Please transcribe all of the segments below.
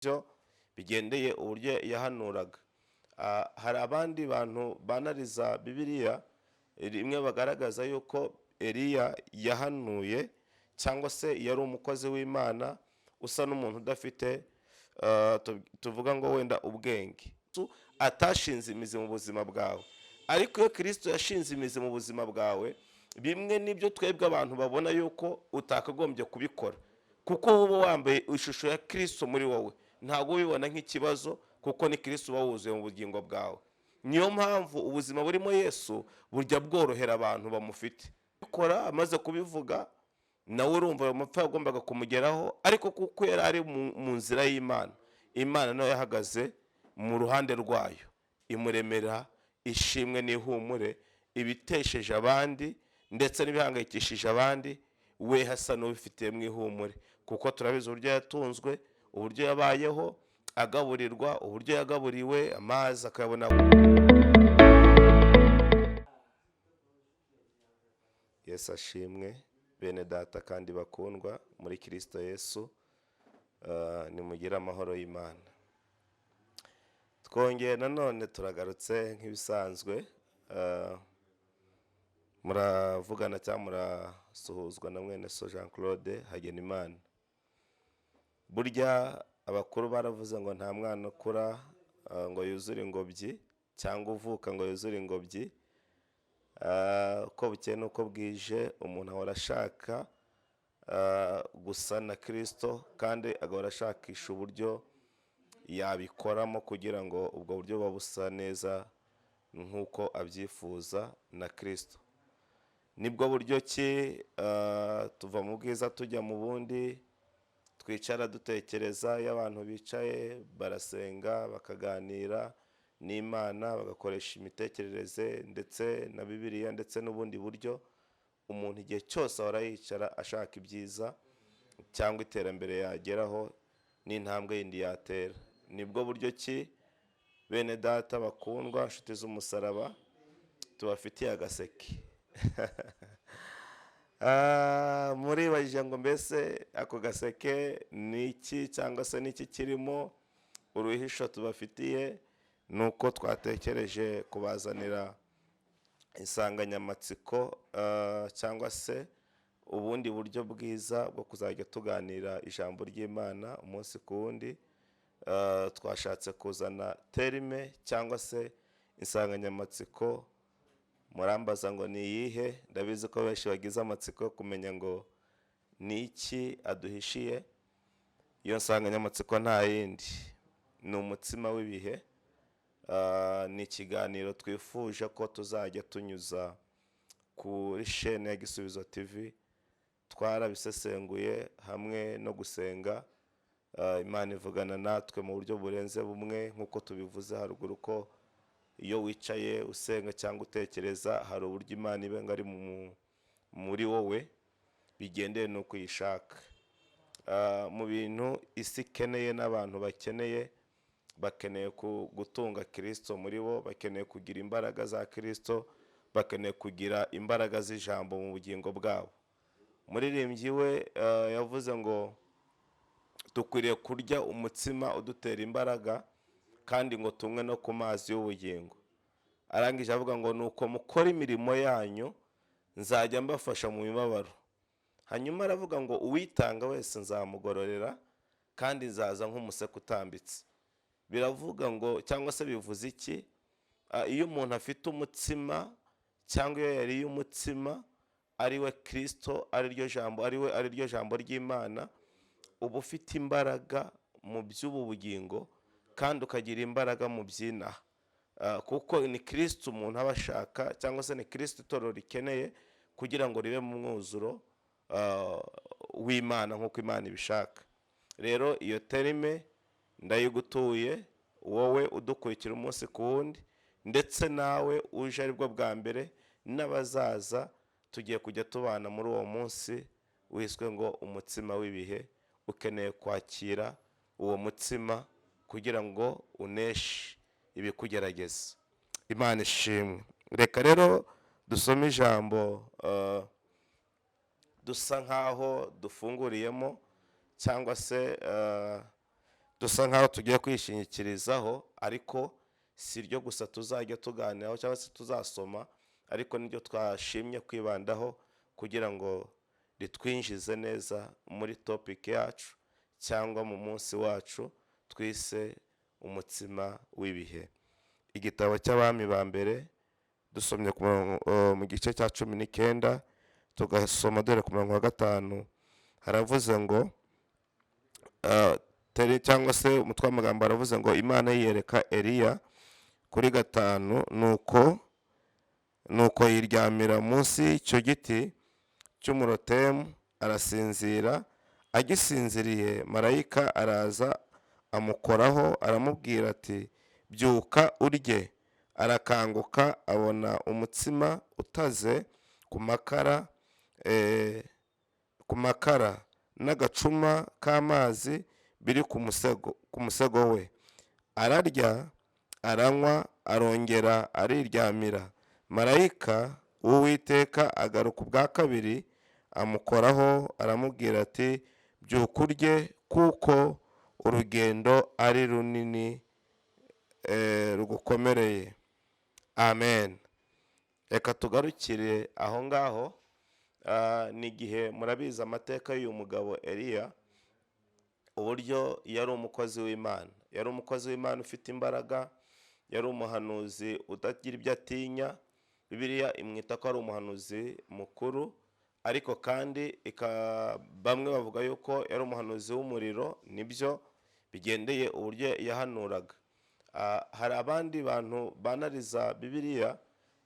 byo bigendeye uburyo yahanuraga. Hari abandi bantu banariza Bibiliya rimwe bagaragaza yuko Eliya yahanuye cyangwa se yari umukozi w'Imana usa n'umuntu udafite tuvuga ngo wenda ubwenge, atashinze imizi mu buzima bwawe. Ariko iyo Kristo yashinze imizi mu buzima bwawe, bimwe n'ibyo twebwe abantu babona yuko utakagombye kubikora, kuko uba wambaye ishusho ya Kristo muri wowe, ntabwo ubibona nk'ikibazo, kuko ni Kristo uba wuzuye mu bugingo bwawe. Niyo mpamvu ubuzima burimo Yesu burya bworohera abantu bamufite. Bikora amaze kubivuga, nawe urumva ayo mapfa yagombaga kumugeraho, ariko kuko yari ari mu nzira y'Imana, Imana nayo yahagaze mu ruhande rwayo, imuremera ishimwe n'ihumure, ibitesheje abandi ndetse n'ibihangayikishije abandi, we hasa n'ubifitiye mu ihumure, kuko turabizi uburyo yatunzwe, uburyo yabayeho agaburirwa, uburyo yagaburiwe amazi akayabona. Yesu ashimwe, bene data kandi bakundwa muri Kristo Yesu, nimugire amahoro y'Imana. Twongeye nanone turagarutse nk'ibisanzwe, muravugana cyangwa murasuhuzwa na mwene So Jean Claude Hagenimana. Burya abakuru baravuze ngo nta mwana ukura ngo yuzure ingobyi, cyangwa uvuka ngo yuzure ingobyi. Uko bukeye n'uko bwije umuntu ahora ashaka gusa na Kristo, kandi agahora ashakisha uburyo yabikoramo kugira ngo ubwo buryo babusa neza nk'uko abyifuza na Kristo. Nibwo buryo ki tuva mu bwiza tujya mu bundi, twicara dutekereza. Iyo abantu bicaye barasenga bakaganira n'Imana, bagakoresha imitekerereze ndetse na Bibiliya ndetse n'ubundi buryo, umuntu igihe cyose ahora yicara ashaka ibyiza cyangwa iterambere yageraho n'intambwe yindi yatera. Nibwo buryo ki bene data bakundwa, inshuti z'umusaraba, tubafitiye agaseke. Muribajije ngo mbese ako gaseke ni iki, cyangwa se n'iki kirimo? Uruhisho tubafitiye ni uko twatekereje kubazanira insanganyamatsiko cyangwa se ubundi buryo bwiza bwo kuzajya tuganira ijambo ry'Imana umunsi ku wundi. Twashatse kuzana terime cyangwa se insanganyamatsiko. Murambaza ngo ni iyihe? Ndabizi ko benshi bagize amatsiko yo kumenya ngo ni iki aduhishiye. Iyo nsanganyamatsiko nta yindi, ni umutsima w'ibihe. Ni ikiganiro twifuje ko tuzajya tunyuza kuri chaîne ya Gisubizo TV. Twarabisesenguye hamwe no gusenga, Imana ivugana natwe mu buryo burenze bumwe, nk'uko tubivuze haruguru ko iyo wicaye usenga cyangwa utekereza, hari uburyo Imana ibenga ari muri wowe, bigendeye n'uko uyishaka. Mu bintu isi ikeneye n'abantu bakeneye gutunga Kristo muri bo, bakeneye kugira imbaraga za Kristo, bakeneye kugira imbaraga z'ijambo mu bugingo bwabo. Umuririmbyi we yavuze ngo dukwiriye kurya umutsima udutera imbaraga, kandi ngo tumwe no ku mazi y'ubugingo. Arangije avuga ngo nuko mukora imirimo yanyu, nzajya mbafasha mu mibabaro. Hanyuma aravuga ngo uwitanga wese nzamugororera, kandi nzaza nk'umuseke utambitse. Biravuga ngo, cyangwa se bivuze iki? Iyo umuntu afite umutsima, cyangwa iyo yariye umutsima ari we Kristo, ari ryo jambo ry'Imana, uba ufite imbaraga mu by'ubu bugingo, kandi ukagira imbaraga mu by'inaha. Kuko ni Kristo umuntu aba ashaka, cyangwa se ni Kristo itorero rikeneye kugira ngo ribe mu mwuzuro w'Imana nk'uko Imana ibishaka. Rero iyo terime ndayigutuye wowe udukurikira umunsi ku wundi, ndetse nawe uje aribwo bwa mbere, n'abazaza. Tugiye kujya tubana muri uwo munsi wiswe ngo umutsima w'ibihe. Ukeneye kwakira uwo mutsima kugira ngo uneshe ibikugerageza. Imana ishimwe. Reka rero dusome ijambo dusa nkaho dufunguriyemo, cyangwa se dusa nkaho tugiye kwishingikirizaho, ariko si ryo gusa tuzajya tuganiraho cyangwa se tuzasoma, ariko niryo twashimye kwibandaho kugira ngo ritwinjize neza muri topic yacu cyangwa mu munsi wacu twise umutsima w'ibihe. Igitabo cy'Abami ba mbere dusomye mu gice cya 19 tugasoma dore ku murongo wa 5, haravuze ngo cyangwa se umutwe w'amagambo aravuze ngo Imana yiyereka Eliya kuri 5, nuko yiryamira munsi y'icyo giti cy'umurotemu arasinzira. Agisinziriye marayika araza amukoraho aramubwira ati byuka urye. Arakanguka abona umutsima utaze ku makara n'agacuma k'amazi biri ku musego we. Ararya aranywa arongera ariryamira. Marayika w'Uwiteka agaruka ubwa kabiri amukoraho aramubwira ati byuka urye kuko urugendo ari runini rugukomereye. Amen. Reka tugarukire aho ngaho. Ni igihe murabizi amateka y'uyu mugabo Eliya, uburyo yari umukozi w'Imana. Yari umukozi w'Imana ufite imbaraga, yari umuhanuzi utagira ibyo atinya. Bibiliya imwita ko ari umuhanuzi mukuru, ariko kandi bamwe bavuga yuko yari umuhanuzi w'umuriro. Nibyo bigendeye uburyo yahanuraga. Hari abandi bantu banariza Bibiliya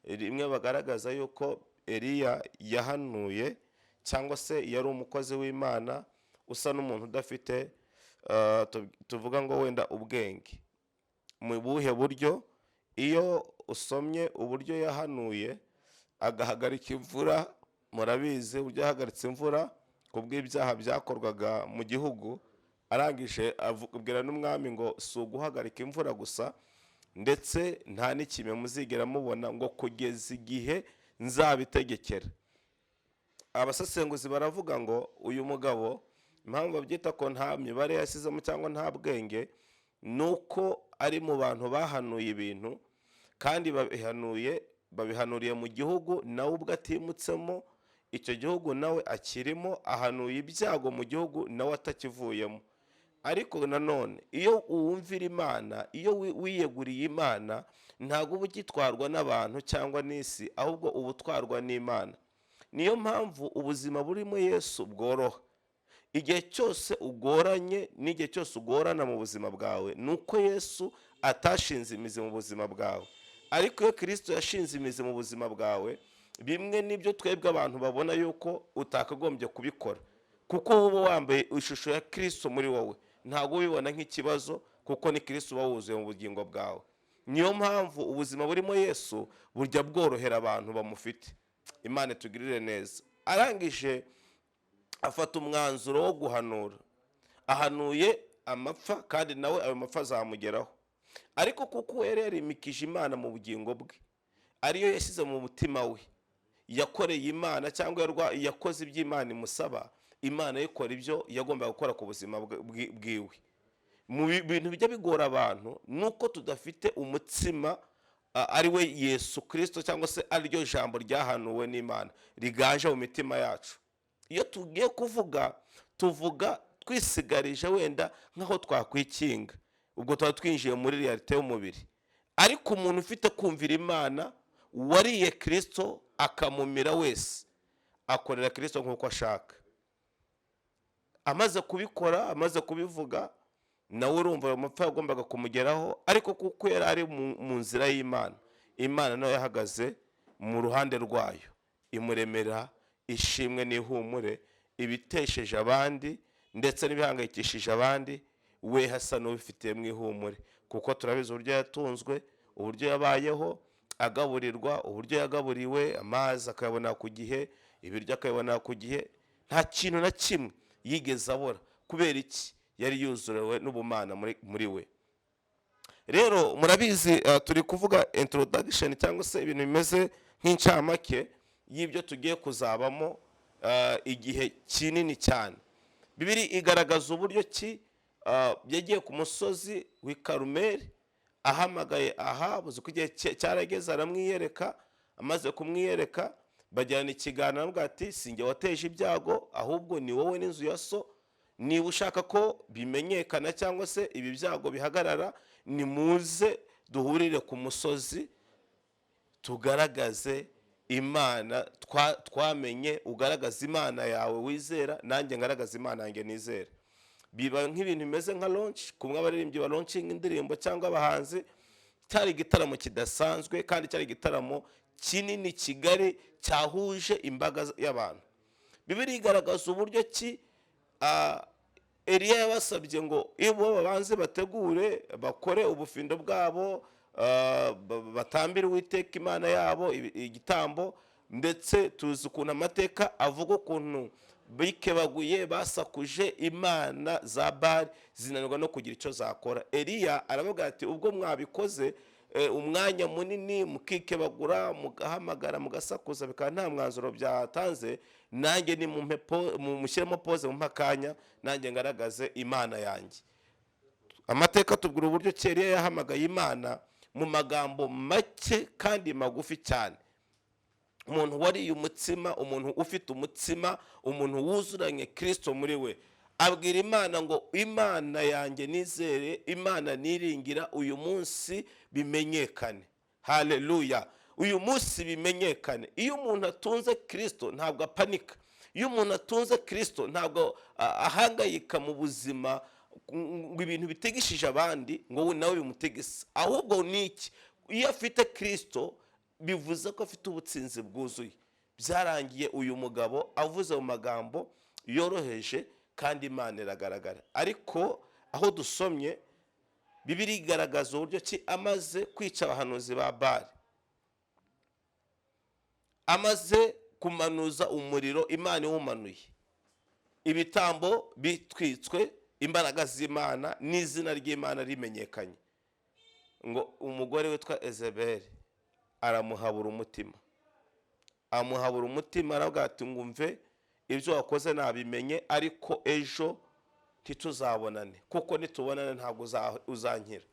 rimwe bagaragaza yuko Eliya yahanuye cyangwa se yari umukozi w'Imana usa n'umuntu udafite tuvuga ngo wenda ubwenge. Mu buhe buryo? Iyo usomye uburyo yahanuye agahagarika imvura, murabizi uburyo yahagaritse imvura kubw'ibyaha byakorwaga mu gihugu, arangije abwira n'umwami ngo si uguhagarika imvura gusa, ndetse nta n'ikime muzigera mubona ngo kugeza igihe nzabitegekera. Abasesenguzi baravuga ngo uyu mugabo impamvu babyita ko nta mibare yasizemo cyangwa nta bwenge, nuko ari mu bantu bahanuye ibintu kandi babihanuriye mu gihugu nawe ubwo atimutsemo. Icyo gihugu nawe akirimo, ahanuye ibyago mu gihugu nawe atakivuyemo. Ariko nanone iyo uwumvira Imana, iyo wiyeguriye Imana, ntabwo uba ugitwarwa n'abantu cyangwa n'isi, ahubwo uba utwarwa n'Imana. Niyo mpamvu ubuzima burimo Yesu bworoha. Igihe cyose ugoranye n'igihe cyose ugorana mu buzima bwawe, nuko Yesu atashinze imizi mu buzima bwawe. Ariko iyo Kristo yashinze imizi mu buzima bwawe, bimwe n'ibyo twebwe abantu babona yuko utakagombye kubikora, kuko uba wambaye ishusho ya Kristo muri wowe, ntabwo ubibona nk'ikibazo, kuko ni Kristo uba wuzuye mu bugingo bwawe. Niyo mpamvu ubuzima burimo Yesu burya bworohera abantu bamufite. Imana tugirire neza. Arangije afata umwanzuro wo guhanura. Ahanuye amapfa, kandi nawe ayo mapfa azamugeraho. Ariko kuko yari yarimikije Imana mu bugingo bwe, ariyo yashyize mu mutima we, yakoreye Imana cyangwa yakoze ibyo Imana imusaba, Imana ikora ibyo yagombaga gukora ku buzima bwiwe. Mu bintu bijya bigora abantu nuko tudafite umutsima ari we Yesu Kristo, cyangwa se ariryo jambo ryahanuwe n'Imana riganje mu mitima yacu. Iyo tugiye kuvuga, tuvuga twisigarije wenda nkaho twakwikinga, ubwo tuba twinjiye muri realite y'umubiri. Ariko umuntu ufite kumvira Imana, wariye Kristo akamumira wese, akorera Kristo nk'uko ashaka. Amaze kubikora, amaze kubivuga, nawe urumva ayo mapfa yagombaga kumugeraho. Ariko kuko yari ari mu nzira y'Imana, Imana nayo yahagaze mu ruhande rwayo, imuremera ishimwe n'ihumure ibitesheje abandi ndetse n'ibihangayikishije abandi, we hasa n'ubifitiye mu ihumure. Kuko turabizi uburyo yatunzwe, uburyo yabayeho, agaburirwa, uburyo yagaburiwe, amazi akayabona ku gihe, ibiryo akayabona ku gihe, nta kintu na kimwe yigeze abura. Kubera iki? Yari yuzurewe n'ubumana muri we. Rero murabizi turi kuvuga introduction cyangwa se ibintu bimeze nk'incamake y'ibyo tugiye kuzabamo igihe kinini cyane. Bibiri igaragaza uburyo ki yagiye ku musozi w'i Karumeli ahamagaye Ahabu, uzi ko igihe cyarageze aramwiyereka, amaze kumwiyereka bagirana ikiganiro avuga ati sinjye wateje ibyago ahubwo ni wowe n'inzu ya so, niba ushaka ko bimenyekana cyangwa se ibi byago bihagarara nimuze duhurire ku musozi tugaragaze Imana twamenye, ugaragaza Imana yawe wizera nanjye ngaragaza Imana yanjye nizera. Biba nk'ibintu bimeze nka launch, kumwe abaririmbyi ba launching indirimbo cyangwa abahanzi. Cyari igitaramo kidasanzwe kandi cyari igitaramo kinini kigari cyahuje imbaga y'abantu. Bibiliya igaragaza uburyo ki Eliya yabasabye ngo iyo babanze bategure bakore ubufindo bwabo, batambira Uwiteka Imana yabo igitambo, ndetse tuzi ukuntu amateka avuga ukuntu bikebaguye basakuje imana za Bali zinanirwa no kugira icyo zakora. Eliya aravuga ati ubwo mwabikoze umwanya munini mukikebagura mugahamagara mugasakuza bikaba nta mwanzuro byatanze, nanjye ni mushyiremo pose mu mpakanya nanjye ngaragaze Imana yanjye. Amateka tubwira uburyo Eliya yahamagaye Imana mu magambo make kandi magufi cyane. Umuntu wariye umutsima, umuntu ufite umutsima, umuntu wuzuranye Kristo muri we, abwira Imana ngo Imana yanjye nizere, Imana niringira, uyu munsi bimenyekane. Haleluya! Uyu munsi bimenyekane. Iyo umuntu atunze Kristo ntabwo apanika. Iyo umuntu atunze Kristo ntabwo ahangayika mu buzima ngo ibintu bitegishije abandi ngo nawe bimutegese. Ahubwo niki? Iyo afite Kristo bivuze ko afite ubutsinzi bwuzuye. Byarangiye uyu mugabo avuze mu magambo yoroheje kandi Imana iragaragara. Ariko aho dusomye Bibiliya igaragaza uburyo ki amaze kwica abahanuzi ba Bali, amaze kumanuza umuriro Imana iwumanuye, ibitambo bitwitswe, imbaraga z'Imana n'izina ry'Imana rimenyekanye, ngo umugore witwa Ezebeli aramuhabura umutima. Amuhabura umutima aravuga ati ngumve ibyo wakoze nabimenye, ariko ejo ntituzabonane, kuko nitubonane ntabwo uzankira,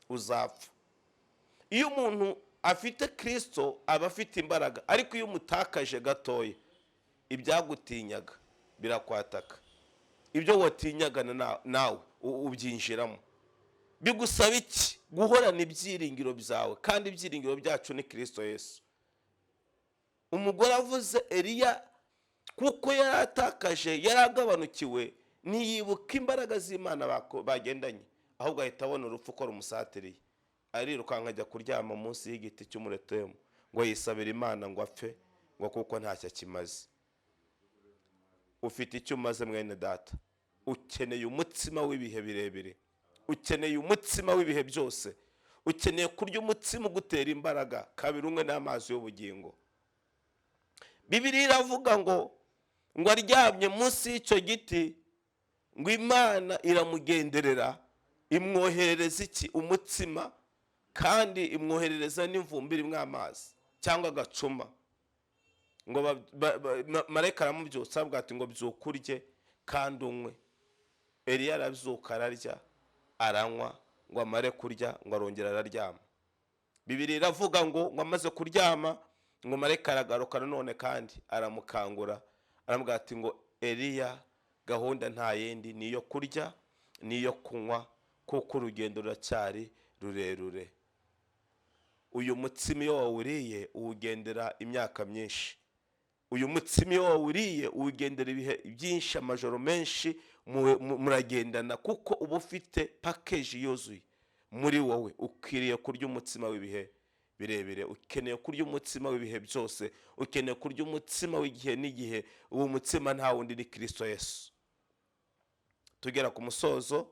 uzapfa. Iyo umuntu afite Kristo aba afite imbaraga, ariko iyo umutakaje gatoya ibyagutinyaga birakwataka, ibyo watinyaga nawe ubyinjiramo. Bigusaba iki? Guhorana ibyiringiro byawe, kandi ibyiringiro byacu ni Kristo Yesu. Umugore avuze Eliya kuko yaratakaje, yaragabanukiwe, ntiyibuka imbaraga z'Imana bagendanye, ahubwo ahita abona urupfu ko rumusatiriye, arirukanka ajya kuryama munsi y'igiti cy'umuretemu ngo yisabire Imana ngo apfe, ngo kuko ntacyo akimaze. Ufite icyo umaze mwene data, ukeneye umutsima w'ibihe birebire, ukeneye umutsima w'ibihe byose, ukeneye kurya umutsima ugutera imbaraga, kabiri umwe n'amazi y'ubugingo. Bibiliya iravuga ngo aryamye munsi y'icyo giti ngo Imana iramugenderera imwoherereza iki? Umutsima, kandi imwoherereza n'imvumbi irimo amazi cyangwa agacuma, ngo marayika aramubyutsa avuga ati ngo byuka urye kandi unywe. Eliya arabyuka ararya aranywa, ngo amare kurya ngo arongera araryama. Bibiliya iravuga ngo amaze kuryama ngo marayika aragaruka nanone kandi aramukangura, aramubwira ati ngo Eliya, gahunda nta yindi, niyo kurya niyo kunywa, kuko urugendo ruracyari rurerure. Uyu mutsima iyo wawuriye uwugendera imyaka myinshi. Uyu mutsima iyo wawuriye uwugendera ibihe byinshi, amajoro menshi muragendana, kuko uba ufite package yuzuye muri wowe. Ukwiriye kurya umutsima w'ibihe birebire, ukeneye kurya umutsima w'ibihe byose, ukeneye kurya umutsima w'igihe n'igihe. Uwo mutsima nta wundi ni Kristo Yesu. Tugera ku musozo,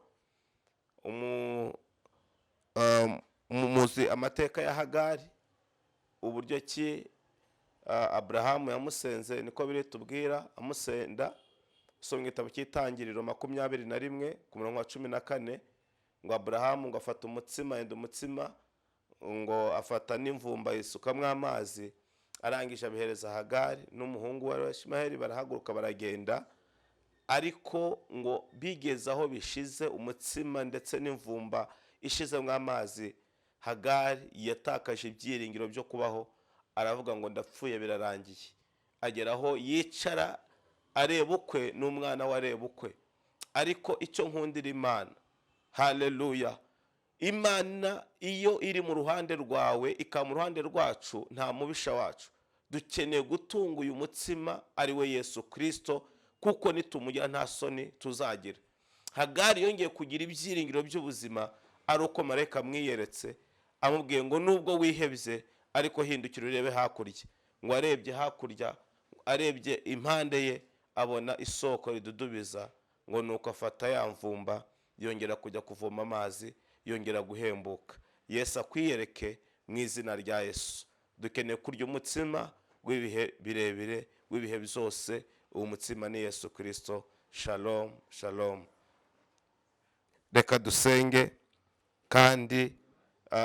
muzi amateka ya Hagari, uburyo ki Aburahamu yamusenze, niko biri tubwira, amusenda. Usomye igitabo cy'Itangiriro 21 ku murongo wa 14, ngo Aburahamu ngo afata umutsima, yenda umutsima, ngo afata n'imvumba yisukamo amazi, arangije abihereza Hagari n'umuhungu we Ishmayeli. Barahaguruka baragenda, ariko ngo bigeze aho bishize umutsima ndetse n'imvumba ishizemo amazi, Hagari yatakaje ibyiringiro byo kubaho, aravuga ngo ndapfuye birarangiye. Agera aho yicara areba ukwe n'umwana we areba ukwe. Ariko icyo nkundira Imana, haleluya, Imana iyo iri mu ruhande rwawe ikaba mu ruhande rwacu, nta mubisha wacu. Dukeneye gutunga uyu mutsima ari we Yesu Kristo, kuko nitumugira nta soni tuzagira. Hagari yongeye kugira ibyiringiro by'ubuzima ari uko marayika amwiyeretse amubwiye ngo nubwo wihebye ariko hindukira urebe hakurya. Ngo arebye hakurya, arebye impande ye abona isoko ridudubiza, ngo nuko afata ya mvumba yongera kujya kuvoma amazi, yongera guhembuka. Yesu akwiyereke mu izina rya Yesu. Dukeneye kurya umutsima w'ibihe birebire, w'ibihe byose. Uwo mutsima ni Yesu Kristo. Shalom, shalom. Reka dusenge kandi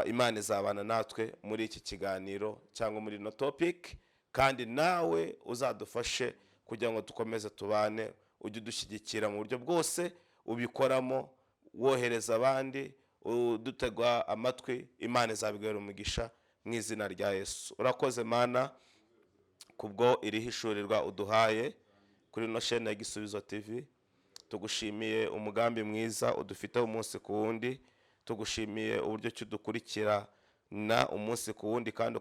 Imana izabana natwe muri iki kiganiro cyangwa muri no topic, kandi nawe uzadufashe kugira ngo dukomeze tubane. Ujye udushyigikira mu buryo bwose ubikoramo, wohereza abandi, udutega amatwi. Imana izabigera umugisha mu izina rya Yesu. Urakoze Mana kubwo irihishurirwa uduhaye kuri no chaîne ya Gisubizo TV. Tugushimiye umugambi mwiza udufite umunsi ku wundi. Tugushimiye uburyo cyudukurikira na umunsi ku wundi kandi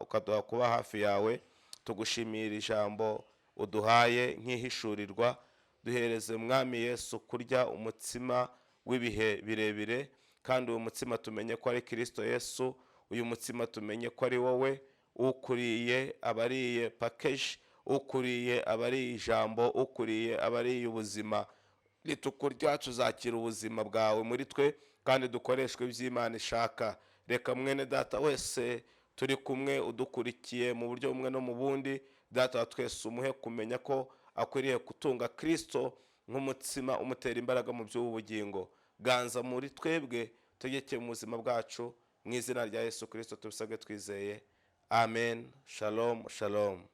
ukaduha kuba hafi yawe. Tugushimira ijambo uduhaye nk'ihishurirwa. Duhereze Mwami Yesu kurya umutsima w'ibihe birebire, kandi uyu mutsima tumenye ko ari Kristo Yesu. Uyu mutsima tumenye ko ari wowe. Ukuriye abariye package, ukuriye abariye ijambo, ukuriye abariye ubuzima. Nitukurya tuzakira ubuzima bwawe muri twe kandi dukoreshwe iby'Imana ishaka. Reka mwene data wese turi kumwe udukurikiye mu buryo bumwe no mu bundi, data wa twese umuhe kumenya ko akwiriye gutunga Kristo nk'umutsima umutera imbaraga mu by'ubugingo. Ganza muri twebwe, tegeke mu buzima bwacu, mu izina rya Yesu Kristo tubisabwe twizeye. Amen. Shalom, shalom.